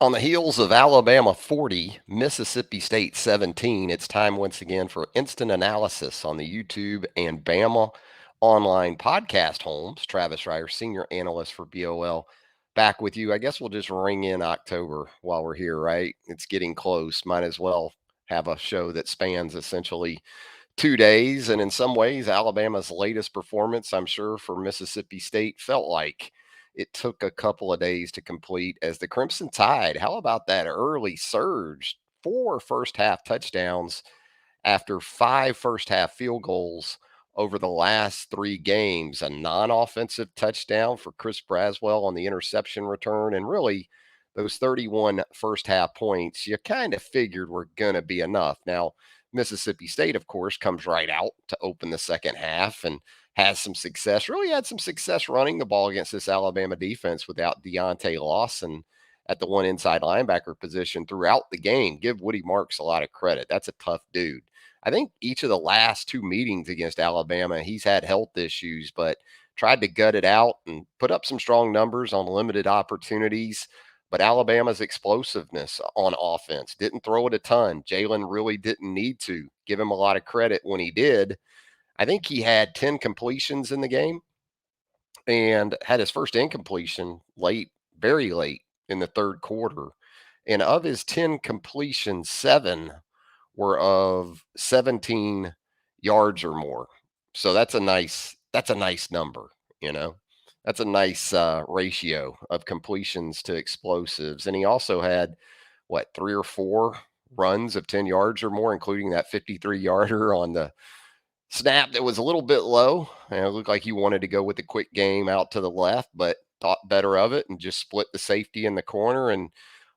On the heels of Alabama 40, Mississippi State 17, it's time once again for instant analysis on the YouTube and Bama online podcast homes. Travis Reier, senior analyst for BOL, back with you. I guess we'll just ring in October while we're here, right? It's getting close. Might as well have a show that spans essentially 2 days. And in some ways, Alabama's latest performance, I'm sure, for Mississippi State felt like it took a couple of days to complete as the Crimson Tide. How about that early surge? 4 first half touchdowns after 5 first half field goals over the last 3 games. A non offensive touchdown for Chris Braswell on the interception return. And really, those 31 first half points, you kind of figured were going to be enough. Now, Mississippi State, of course, comes right out to open the second half and has some success, really had some success running the ball against this Alabama defense without Deontae Lawson at the one inside linebacker position throughout the game. Give Woody Marks a lot of credit. That's a tough dude. I think each of the last 2 meetings against Alabama, he's had health issues, but tried to gut it out and put up some strong numbers on limited opportunities. But Alabama's explosiveness on offense didn't throw it a ton. Jalen really didn't need to. Give him a lot of credit when he did. I think he had 10 completions in the game and had his first incompletion late, very late in the third quarter. And of his 10 completions, 7 were of 17 yards or more. So that's a nice number, you know. That's a nice ratio of completions to explosives. And he also had what 3 or 4 runs of 10 yards or more, including that 53 yarder on the snap that was a little bit low. And it looked like he wanted to go with the quick game out to the left, but thought better of it and just split the safety in the corner and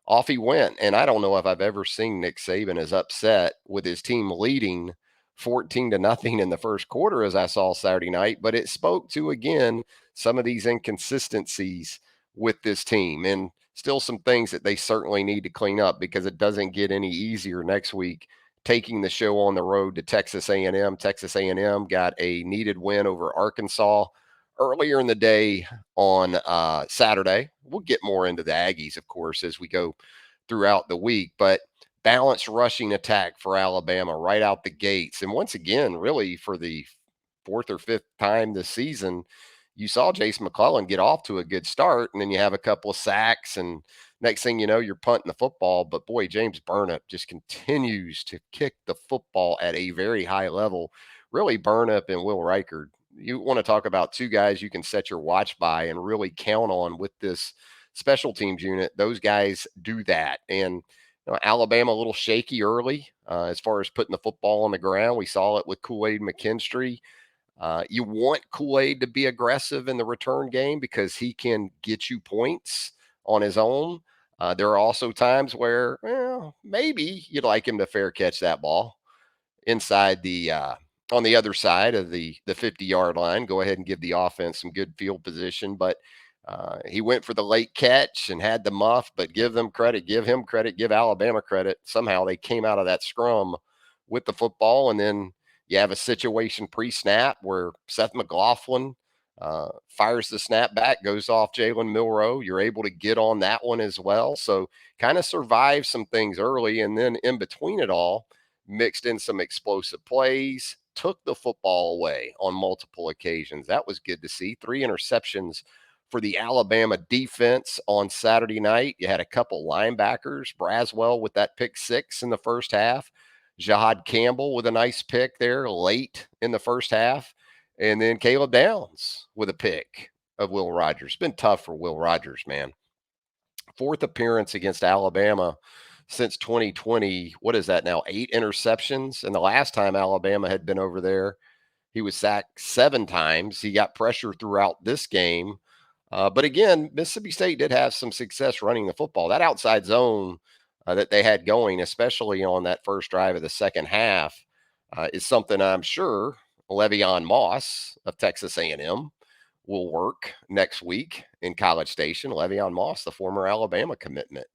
off he went. And I don't know if I've ever seen Nick Saban as upset with his team leading 14-0 in the first quarter as I saw Saturday night, but it spoke to again some of these inconsistencies with this team and still some things that they certainly need to clean up because it doesn't get any easier next week taking the show on the road to Texas A&M. Texas A&M got a needed win over Arkansas earlier in the day on Saturday. We'll get more into the Aggies, of course, as we go throughout the week, but balanced rushing attack for Alabama right out the gates. And once again, really for the fourth or fifth time this season, you saw Jason McClellan get off to a good start, and then you have a couple of sacks, and next thing you know, you're punting the football. But boy, James Burnip just continues to kick the football at a very high level. Really, Burnip and Will Reichard. You want to talk about 2 guys you can set your watch by and really count on with this special teams unit. Those guys do that. And Alabama a little shaky early as far as putting the football on the ground. We saw it with Kool-Aid McKinstry. You want Kool-Aid to be aggressive in the return game because he can get you points on his own. There are also times where maybe you'd like him to fair catch that ball inside the on the other side of the 50-yard line. Go ahead and give the offense some good field position, but he went for the late catch and had the muff. But give them credit, give him credit, give Alabama credit. Somehow they came out of that scrum with the football, and then you have a situation pre-snap where Seth McLaughlin fires the snap back, goes off Jalen Milroe. You're able to get on that one as well. So kind of survived some things early, and then in between it all, mixed in some explosive plays, took the football away on multiple occasions. That was good to see. 3 interceptions for the Alabama defense on Saturday night. You had a couple linebackers, Braswell with that pick 6 in the first half, Jahad Campbell with a nice pick there late in the first half, and then Caleb Downs with a pick of Will Rogers. It's been tough for Will Rogers, man. 4th appearance against Alabama since 2020. What is that now? 8 interceptions. And the last time Alabama had been over there, he was sacked 7 times. He got pressure throughout this game. But again, Mississippi State did have some success running the football. That outside zone that they had going, especially on that first drive of the second half, is something I'm sure Le'Veon Moss of Texas A&M will work next week in College Station. Le'Veon Moss, the former Alabama commitment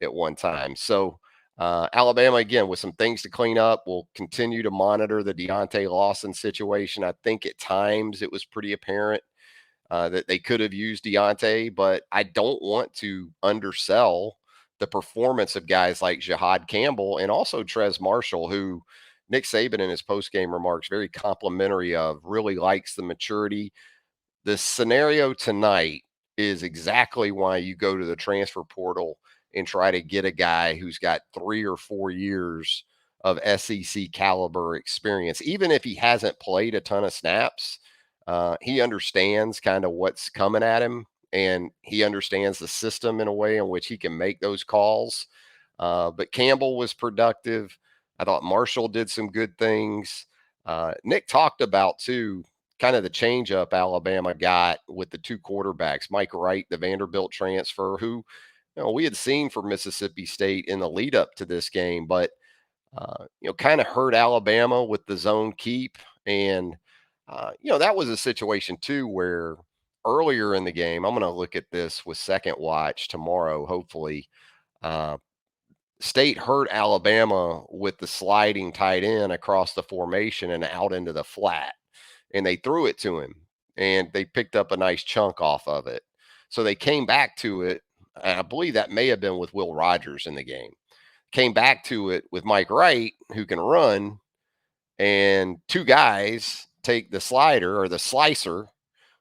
at one time. So Alabama, again, with some things to clean up, will continue to monitor the Deontae Lawson situation. I think at times it was pretty apparent that they could have used Deontae, but I don't want to undersell the performance of guys like Jihad Campbell and also Trez Marshall, who Nick Saban in his post-game remarks very complimentary of, really likes the maturity. The scenario tonight is exactly why you go to the transfer portal and try to get a guy who's got 3 or 4 years of SEC caliber experience. Even if he hasn't played a ton of snaps, he understands kind of what's coming at him, and he understands the system in a way in which he can make those calls. But Campbell was productive. I thought Marshall did some good things. Nick talked about, too, kind of the change up Alabama got with the two quarterbacks, Mike Wright, the Vanderbilt transfer, who we had seen for Mississippi State in the lead up to this game, but kind of hurt Alabama with the zone keep. And, that was a situation too where earlier in the game, I'm going to look at this with second watch tomorrow, hopefully. Uh, State hurt Alabama with the sliding tight end across the formation and out into the flat, and they threw it to him, and they picked up a nice chunk off of it. So they came back to it. And I believe that may have been with Will Rogers in the game. Came back to it with Mike Wright, who can run, and two guys take the slider or the slicer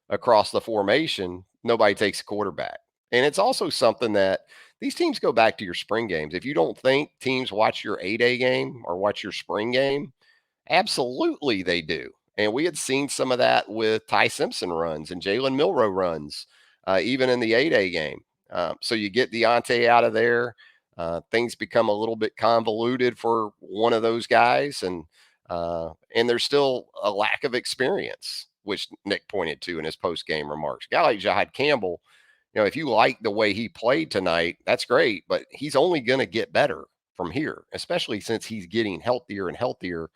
across the formation. Nobody takes a quarterback. And it's also something that these teams go back to your spring games. If you don't think teams watch your A-Day game or watch your spring game, absolutely they do. And we had seen some of that with Ty Simpson runs and Jalen Milroe runs, even in the A-Day game. So you get Deontae out of there. Things become a little bit convoluted for one of those guys, and there's still a lack of experience, which Nick pointed to in his post-game remarks. A guy like Jihad Campbell, if you like the way he played tonight, that's great, but he's only going to get better from here, especially since he's getting healthier and healthier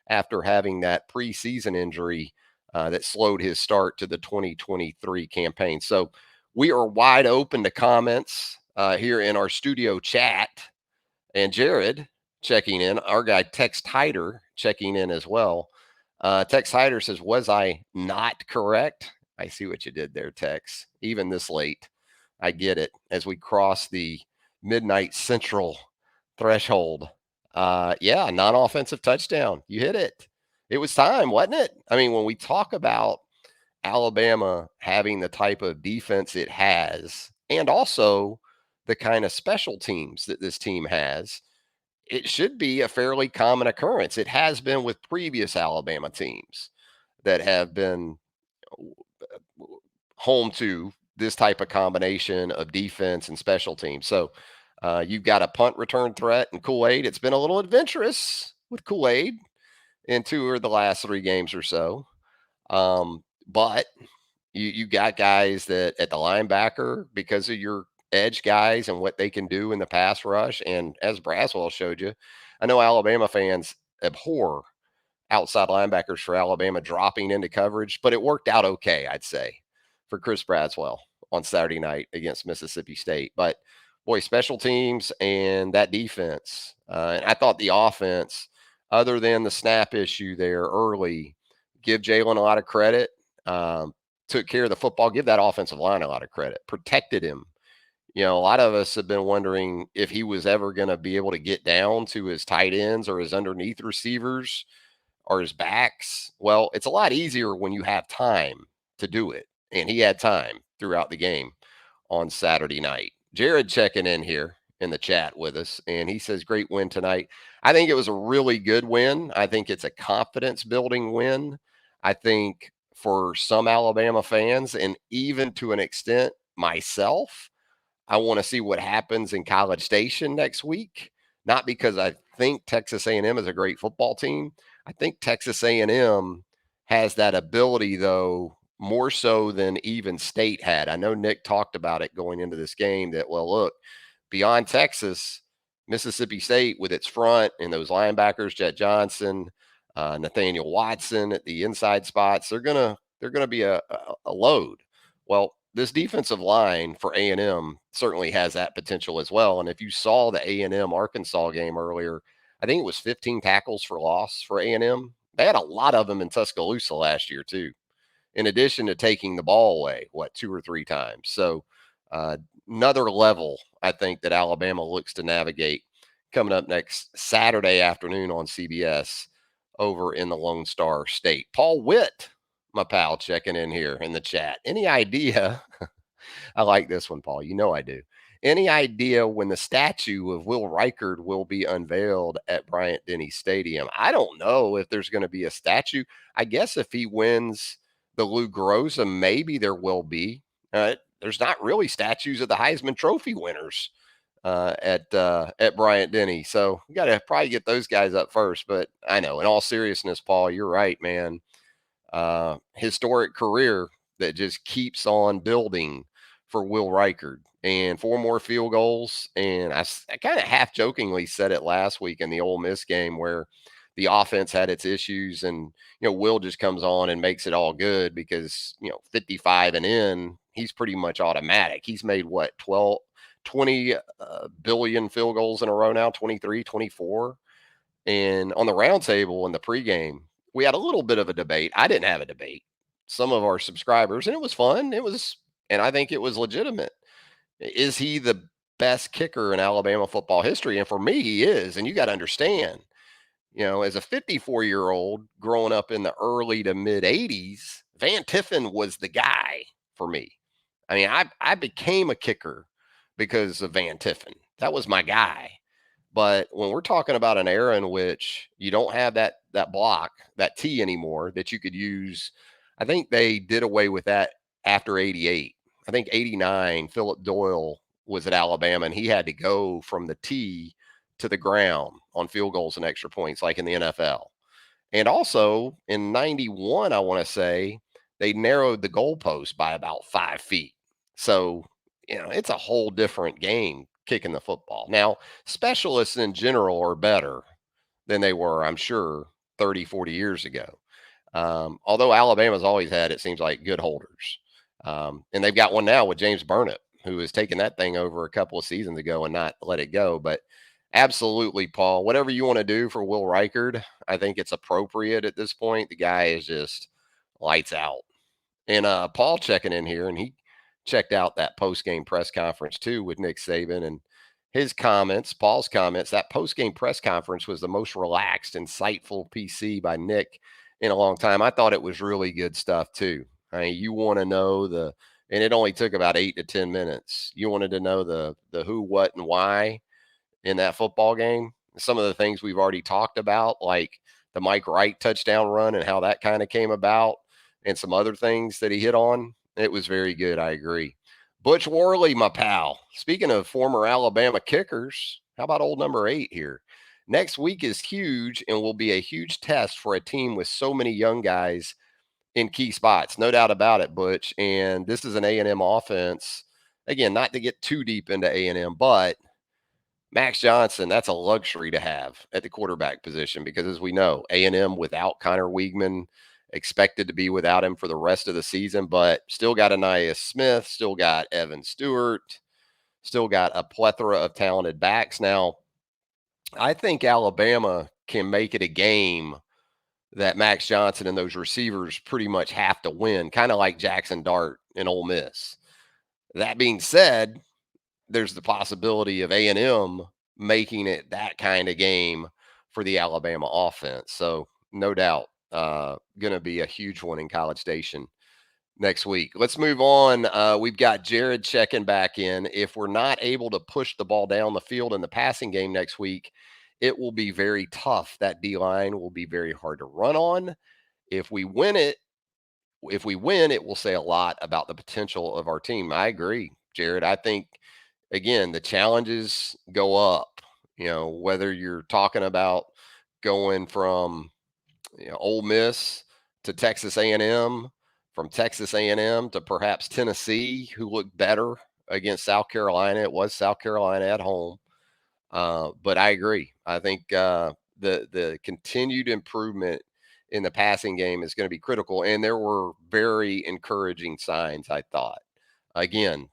after having that preseason injury that slowed his start to the 2023 campaign. So we are wide open to comments here in our studio chat. And Jared checking in, our guy Tex Hyder checking in as well. Tex Hyder says, was I not correct? I see what you did there, Tex. Even this late, I get it. As we cross the midnight central threshold. Yeah, non-offensive touchdown. You hit it. It was time, wasn't it? I mean, when we talk about Alabama having the type of defense it has, and also the kind of special teams that this team has, it should be a fairly common occurrence. It has been with previous Alabama teams that have been home to this type of combination of defense and special teams. So you've got a punt return threat and Kool-Aid. It's been a little adventurous with Kool-Aid in 2 of the last 3 games or so. But you got guys that at the linebacker, because of your edge guys and what they can do in the pass rush. And as Braswell showed you, I know Alabama fans abhor outside linebackers for Alabama dropping into coverage, but it worked out okay, I'd say, for Chris Braswell on Saturday night against Mississippi State. But boy, special teams and that defense. And I thought the offense, other than the snap issue there early, give Jalen a lot of credit. Took care of the football, give that offensive line a lot of credit, protected him. A lot of us have been wondering if he was ever going to be able to get down to his tight ends or his underneath receivers or his backs. Well, it's a lot easier when you have time to do it. And he had time throughout the game on Saturday night. Jared checking in here in the chat with us, and he says, great win tonight. I think it was a really good win. I think it's a confidence building win. I think for some Alabama fans, and even to an extent myself, I want to see what happens in College Station next week. Not because I think Texas A&M is a great football team. I think Texas A&M has that ability, though, more so than even State had. I know Nick talked about it going into this game that, well, look, beyond Texas, Mississippi State with its front and those linebackers, Jet Johnson, Nathaniel Watson at the inside spots, they're gonna be a load. Well, this defensive line for A&M certainly has that potential as well. And if you saw the A&M Arkansas game earlier, I think it was 15 tackles for loss for A&M. They had a lot of them in Tuscaloosa last year too, in addition to taking the ball away, 2 or 3 times. So Uh, Another level, I think, that Alabama looks to navigate coming up next Saturday afternoon on CBS over in the Lone Star State. Paul Witt, my pal, checking in here in the chat. Any idea? I like this one, Paul. You know I do. Any idea when the statue of Will Reichard will be unveiled at Bryant Denny Stadium? I don't know if there's going to be a statue. I guess if he wins the Lou Groza, maybe there will be. There's not really statues of the Heisman Trophy winners at Bryant Denny, so we got to probably get those guys up first. But I know, in all seriousness, Paul, you're right, man. Historic career that just keeps on building for Will Reichard. And 4 more field goals. And I kind of half jokingly said it last week in the Ole Miss game where the offense had its issues and, Will just comes on and makes it all good because, 55 and in, he's pretty much automatic. He's made what, 20 billion field goals in a row now, 23, 24. And on the roundtable in the pregame, we had a little bit of a debate. I didn't have a debate. Some of our subscribers, and it was fun. And I think it was legitimate. Is he the best kicker in Alabama football history? And for me, he is. And you got to understand, as a 54-year-old growing up in the early to mid 80s, Van Tiffen was the guy for me. I mean, I became a kicker because of Van Tiffen. That was my guy. But when we're talking about an era in which you don't have that block, that T anymore that you could use, I think they did away with that after 88. I think 89, Philip Doyle was at Alabama and he had to go from the T to the ground on field goals and extra points like in the NFL. And also in 91, I want to say they narrowed the goalpost by about 5 feet. So, it's a whole different game kicking the football. Now, specialists in general are better than they were, I'm sure, 30, 40 years ago. Although Alabama's always had, it seems like, good holders. And they've got one now with James Burnett, who has taken that thing over a couple of seasons ago and not let it go. But absolutely, Paul, whatever you want to do for Will Reichard, I think it's appropriate at this point. The guy is just lights out. And Paul checking in here, and he checked out that post-game press conference too with Nick Saban and his comments, Paul's comments. That post-game press conference was the most relaxed, insightful PC by Nick in a long time. I thought it was really good stuff too. I mean, you want to know and it only took about 8 to 10 minutes. You wanted to know the who, what, and why in that football game. Some of the things we've already talked about, like the Mike Wright touchdown run and how that kind of came about, and some other things that he hit on. It was very good. I agree. Butch Worley, my pal. Speaking of former Alabama kickers, how about old number 8 here? Next week is huge and will be a huge test for a team with so many young guys in key spots. No doubt about it, Butch. And this is an A&M offense. Again, not to get too deep into A&M, but Max Johnson, that's a luxury to have at the quarterback position because, as we know, A&M without Connor Weigman, expected to be without him for the rest of the season, but still got Anais Smith, still got Evan Stewart, still got a plethora of talented backs. Now, I think Alabama can make it a game that Max Johnson and those receivers pretty much have to win, kind of like Jackson Dart and Ole Miss. That being said, there's the possibility of A&M making it that kind of game for the Alabama offense. So no doubt, going to be a huge one in College Station next week. Let's move on. We've got Jared checking back in. If we're not able to push the ball down the field in the passing game next week, it will be very tough. That D line will be very hard to run on. If we win, it will say a lot about the potential of our team. I agree, Jared. I think again, the challenges go up, whether you're talking about going from Ole Miss to Texas A&M, from Texas A&M to perhaps Tennessee, who looked better against South Carolina. It was South Carolina at home. But I agree. I think the continued improvement in the passing game is going to be critical. And there were very encouraging signs, I thought. Again,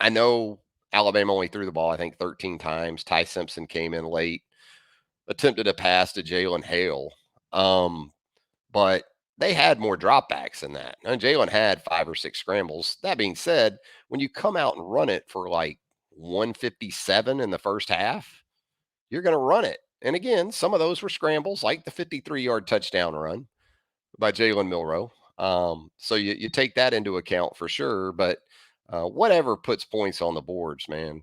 I know Alabama only threw the ball, I think, 13 times. Ty Simpson came in late, attempted a pass to Jalen Hale. But they had more dropbacks than that. And Jalen had 5 or 6 scrambles. That being said, when you come out and run it for like 157 in the first half, you're going to run it. And again, some of those were scrambles, like the 53-yard touchdown run by Jalen Milroe. So you take that into account for sure. But whatever puts points on the boards, man.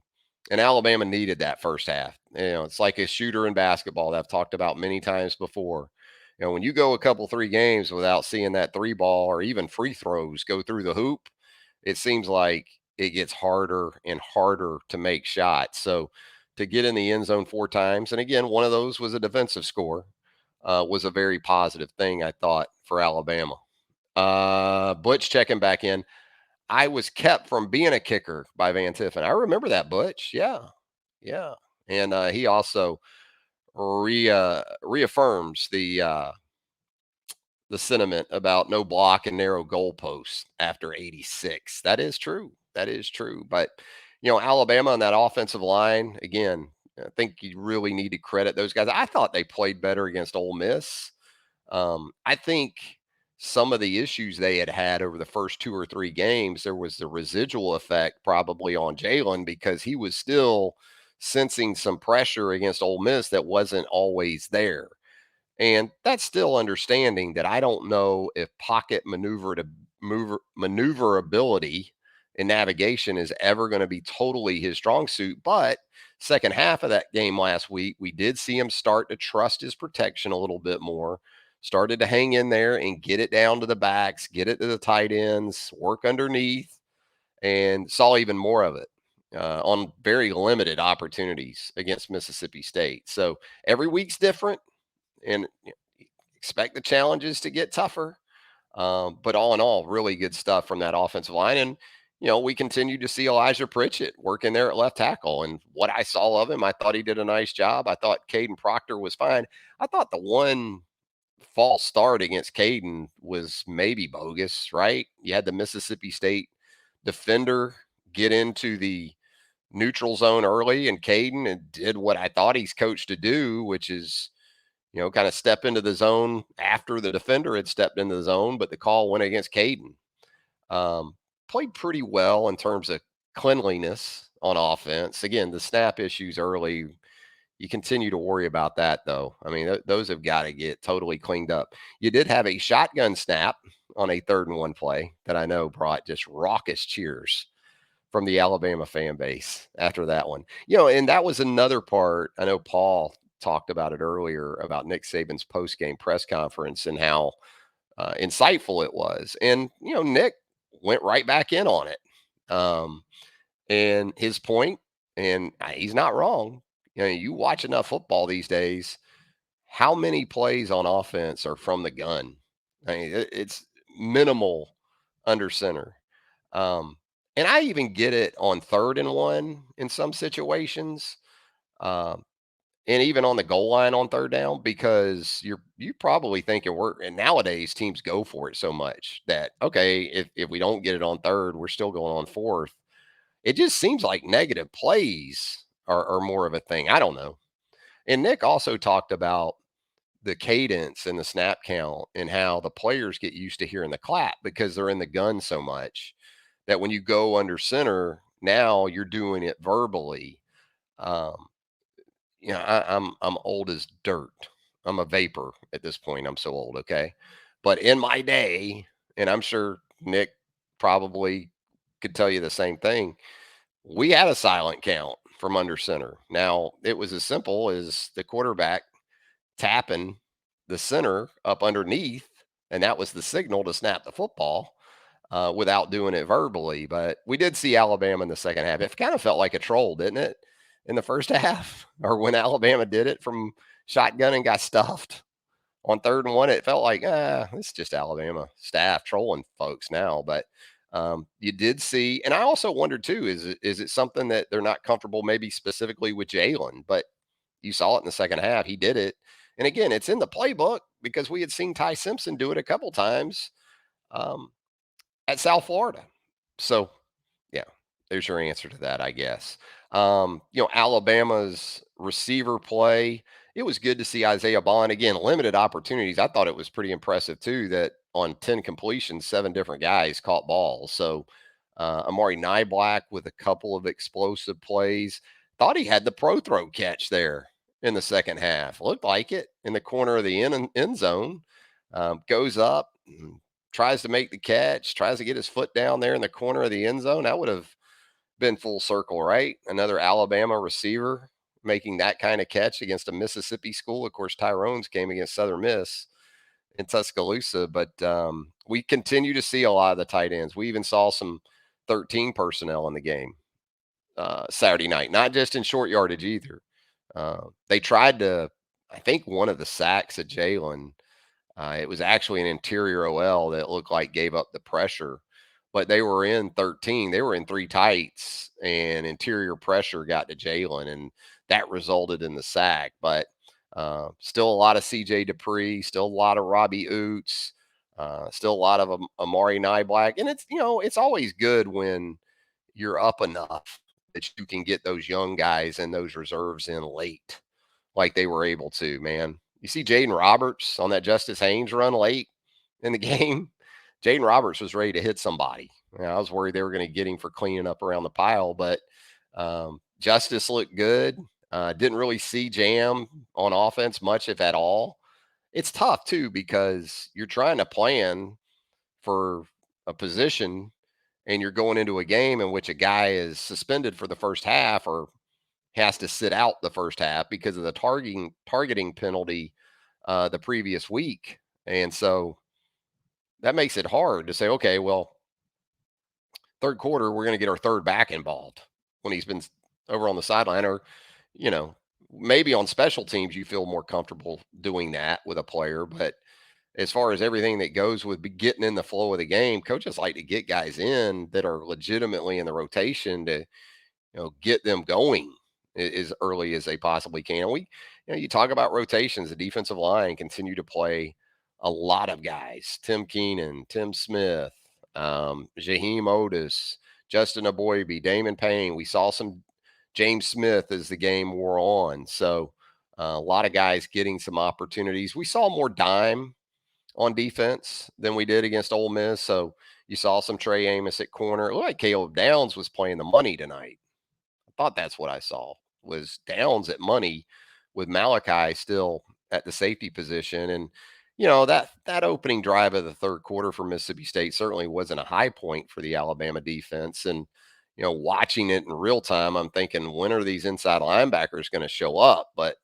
And Alabama needed that first half. It's like a shooter in basketball that I've talked about many times before. When you go a couple, 3 games without seeing that 3 ball or even free throws go through the hoop, it seems like it gets harder and harder to make shots. So to get in the end zone 4 times, and again, one of those was a defensive score, was a very positive thing, I thought, for Alabama. Butch checking back in. I was kept from being a kicker by Van Tiffen. I remember that, Butch. Yeah. Yeah. And he also reaffirms the sentiment about no block and narrow goalposts after 86. That is true. That is true. But, Alabama on that offensive line, again, I think you really need to credit those guys. I thought they played better against Ole Miss. I think some of the issues they had over the first 2 or 3 games, there was the residual effect probably on Jalen because he was still sensing some pressure against Ole Miss that wasn't always there. And that's still understanding that I don't know if pocket maneuverability and navigation is ever going to be totally his strong suit. But second half of that game last week, we did see him start to trust his protection a little bit more, started to hang in there and get it down to the backs, get it to the tight ends, work underneath, and saw even more of it on very limited opportunities against Mississippi State. So every week's different and expect the challenges to get tougher. But all in all, really good stuff from that offensive line. And, we continue to see Elijah Pritchett working there at left tackle. And what I saw of him, I thought he did a nice job. I thought Caden Proctor was fine. I thought the one false start against Caden was maybe bogus, right? You had the Mississippi State defender get into the neutral zone early, and Caden did what I thought he's coached to do, which is kind of step into the zone after the defender had stepped into the zone, but the call went against Caden. Played pretty well in terms of cleanliness on offense. Again, the snap issues early, you continue to worry about that, though. I mean, those have got to get totally cleaned up. You did have a shotgun snap on a 3rd and 1 play that I know brought just raucous cheers from the Alabama fan base after that one. And that was another part. I know Paul talked about it earlier about Nick Saban's post-game press conference and how insightful it was. And, Nick went right back in on it. And his point, and he's not wrong. You watch enough football these days, how many plays on offense are from the gun? I mean, it's minimal under center. And I even get it on 3rd and 1 in some situations. Um, and even on the goal line on 3rd down, because you probably thinking and nowadays teams go for it so much that, okay, if we don't get it on 3rd, we're still going on 4th. It just seems like negative plays are more of a thing. I don't know. And Nick also talked about the cadence and the snap count and how the players get used to hearing the clap because they're in the gun so much that when you go under center, now you're doing it verbally. Um, I'm old as dirt. I'm a vapor at this point. I'm so old, okay? But in my day, and I'm sure Nick probably could tell you the same thing, we had a silent count from under center. Now, it was as simple as the quarterback tapping the center up underneath, and that was the signal to snap the football without doing it verbally. But we did see Alabama in the second half. It kind of felt like a troll, didn't it? In the first half, or when Alabama did it from shotgun and got stuffed on 3rd and 1, it felt like, it's just Alabama staff trolling folks now. But you did see, and I also wondered too, is it something that they're not comfortable maybe specifically with Jalen? But you saw it in the second half. He did it. And again, it's in the playbook because we had seen Ty Simpson do it a couple times um, at South Florida. So, yeah, there's your answer to that, I guess. Alabama's receiver play, it was good to see Isaiah Bond. Again, limited opportunities. I thought it was pretty impressive, too, that on 10 completions, 7 different guys caught balls. So Amari Niblack with a couple of explosive plays. Thought he had the pro throw catch there in the second half. Looked like it in the corner of the end zone. Goes up, tries to make the catch, tries to get his foot down there in the corner of the end zone. That would have been full circle, right? Another Alabama receiver making that kind of catch against a Mississippi school. Of course, Tyrone's came against Southern Miss in Tuscaloosa, but we continue to see a lot of the tight ends. We even saw some 13 personnel in the game Saturday night, not just in short yardage either. They tried to, I think one of the sacks at Jalen, it was actually an interior OL that looked like gave up the pressure, but they were in 13. They were in three tights, and interior pressure got to Jalen, and that resulted in the sack. But still a lot of CJ Dupree, still a lot of Robbie Oots, still a lot of Amari Niblack. And it's always good when you're up enough that you can get those young guys and those reserves in late like they were able to, man. You see Jaden Roberts on that Justice Haynes run late in the game. Jaden Roberts was ready to hit somebody. I was worried they were going to get him for cleaning up around the pile, but Justice looked good. Didn't really see Jam on offense much, if at all. It's tough, too, because you're trying to plan for a position and you're going into a game in which a guy is suspended for the first half or has to sit out the first half because of the targeting penalty the previous week. And so that makes it hard to say, okay, well, third quarter, we're going to get our third back involved when he's been over on the sideline, or, you know, maybe on special teams, you feel more comfortable doing that with a player. But as far as everything that goes with getting in the flow of the game, coaches like to get guys in that are legitimately in the rotation to get them going as early as they possibly can. You talk about rotations. The defensive line continue to play a lot of guys: Tim Keenan, Tim Smith, Jaheim Otis, Justin Aboybe, Damon Payne. We saw some James Smith as the game wore on. So a lot of guys getting some opportunities. We saw more dime on defense than we did against Ole Miss. So you saw some Trey Amos at corner. It looked like Caleb Downs was playing the money tonight. Thought that's what I saw was Downs at money with Malachi still at the safety position. And, that opening drive of the third quarter for Mississippi State certainly wasn't a high point for the Alabama defense. And, watching it in real time, I'm thinking, when are these inside linebackers going to show up? But,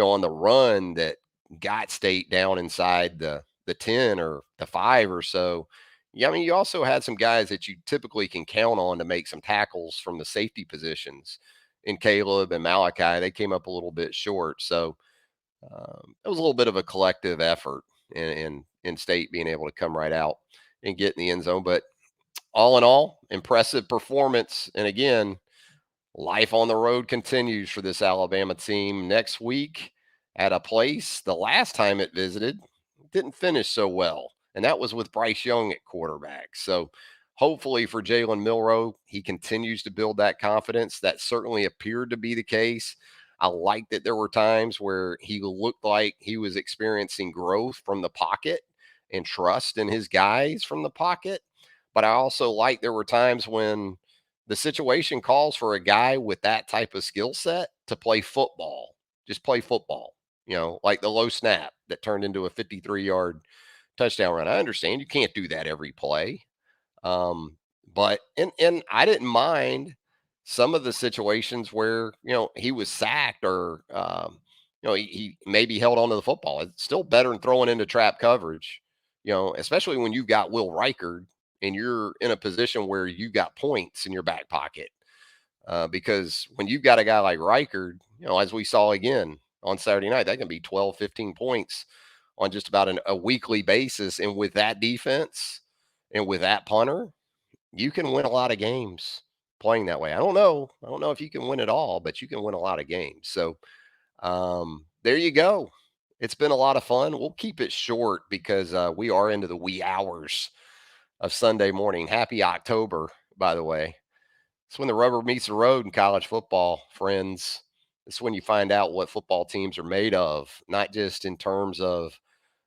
on the run that got State down inside the 10 or the 5 or so, yeah, I mean, you also had some guys that you typically can count on to make some tackles from the safety positions in Caleb and Malachi. They came up a little bit short. So it was a little bit of a collective effort in State being able to come right out and get in the end zone. But all in all, impressive performance. And again, life on the road continues for this Alabama team next week at a place the last time it visited didn't finish so well, and that was with Bryce Young at quarterback. So hopefully for Jalen Milroe, he continues to build that confidence. That certainly appeared to be the case. I liked that there were times where he looked like he was experiencing growth from the pocket and trust in his guys from the pocket. But I also like there were times when the situation calls for a guy with that type of skill set to play football. Just play football, like the low snap that turned into a 53-yard touchdown run. I understand you can't do that every play. But and I didn't mind some of the situations where, he was sacked or he maybe held onto the football. It's still better than throwing into trap coverage, especially when you've got Will Reichard and you're in a position where you got points in your back pocket. Because when you've got a guy like Reichard, as we saw again on Saturday night, that can be 12, 15 points on just about a weekly basis. And with that defense and with that punter, you can win a lot of games playing that way. I don't know. I don't know if you can win it all, but you can win a lot of games. So there you go. It's been a lot of fun. We'll keep it short because we are into the wee hours of Sunday morning. Happy October, by the way. It's when the rubber meets the road in college football, friends. It's when you find out what football teams are made of, not just in terms of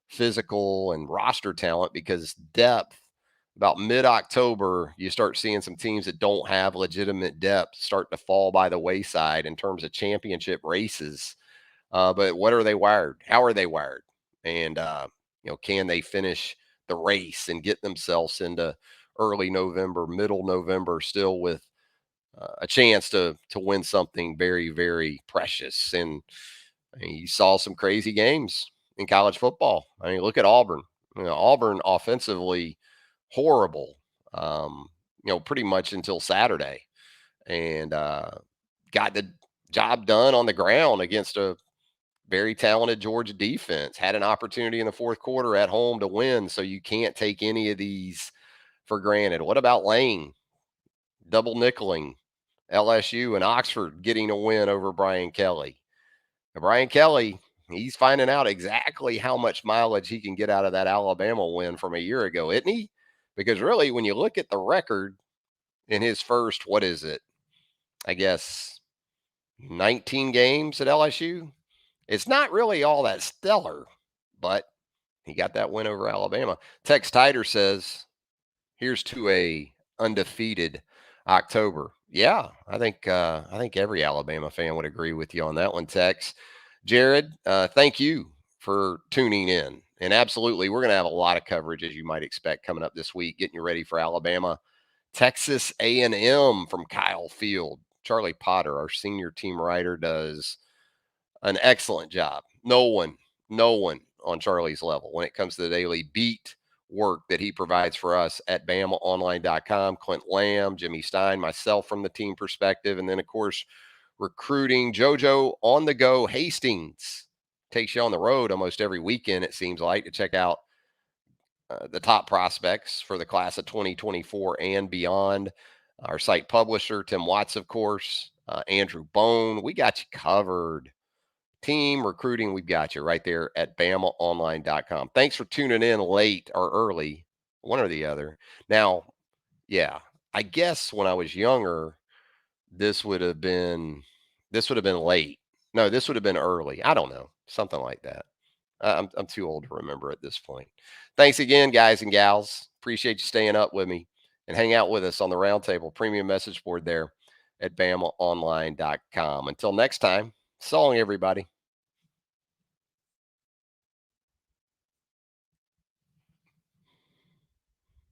physical and roster talent, because depth, about mid-October, you start seeing some teams that don't have legitimate depth start to fall by the wayside in terms of championship races. But what are they wired? How are they wired? And can they finish the race and get themselves into early November, middle November, still with a chance to win something very, very precious? And I mean, you saw some crazy games in college football. I mean, look at Auburn. Auburn offensively horrible. Pretty much until Saturday, and got the job done on the ground against a very talented Georgia defense. Had an opportunity in the fourth quarter at home to win, so you can't take any of these for granted. What about Lane double nickeling LSU and Oxford getting a win over Brian Kelly? And Brian Kelly, he's finding out exactly how much mileage he can get out of that Alabama win from a year ago, isn't he? Because really, when you look at the record in his first, what is it? I guess 19 games at LSU. It's not really all that stellar, but he got that win over Alabama. Tex Tider says, "Here's to a undefeated October." Yeah, I think every Alabama fan would agree with you on that one, Tex. Jared, thank you for tuning in. And absolutely, we're going to have a lot of coverage, as you might expect, coming up this week, getting you ready for Alabama, Texas A&M from Kyle Field. Charlie Potter, our senior team writer, does an excellent job. No one on Charlie's level when it comes to the daily beat work that he provides for us at BamaOnline.com. Clint Lamb, Jimmy Stein, myself from the team perspective, and then, of course, recruiting JoJo on the go. Hastings takes you on the road almost every weekend, it seems like, to check out the top prospects for the class of 2024 and beyond. Our site publisher, Tim Watts, of course, Andrew Bone. We got you covered. Team recruiting, we've got you right there at BamaOnline.com. Thanks for tuning in late or early, one or the other. Now, yeah, I guess when I was younger, this would have been late. No, this would have been early. I don't know, something like that. I'm too old to remember at this point. Thanks again, guys and gals. Appreciate you staying up with me and hang out with us on the Roundtable Premium Message Board there at BamaOnline.com. Until next time, so long, everybody.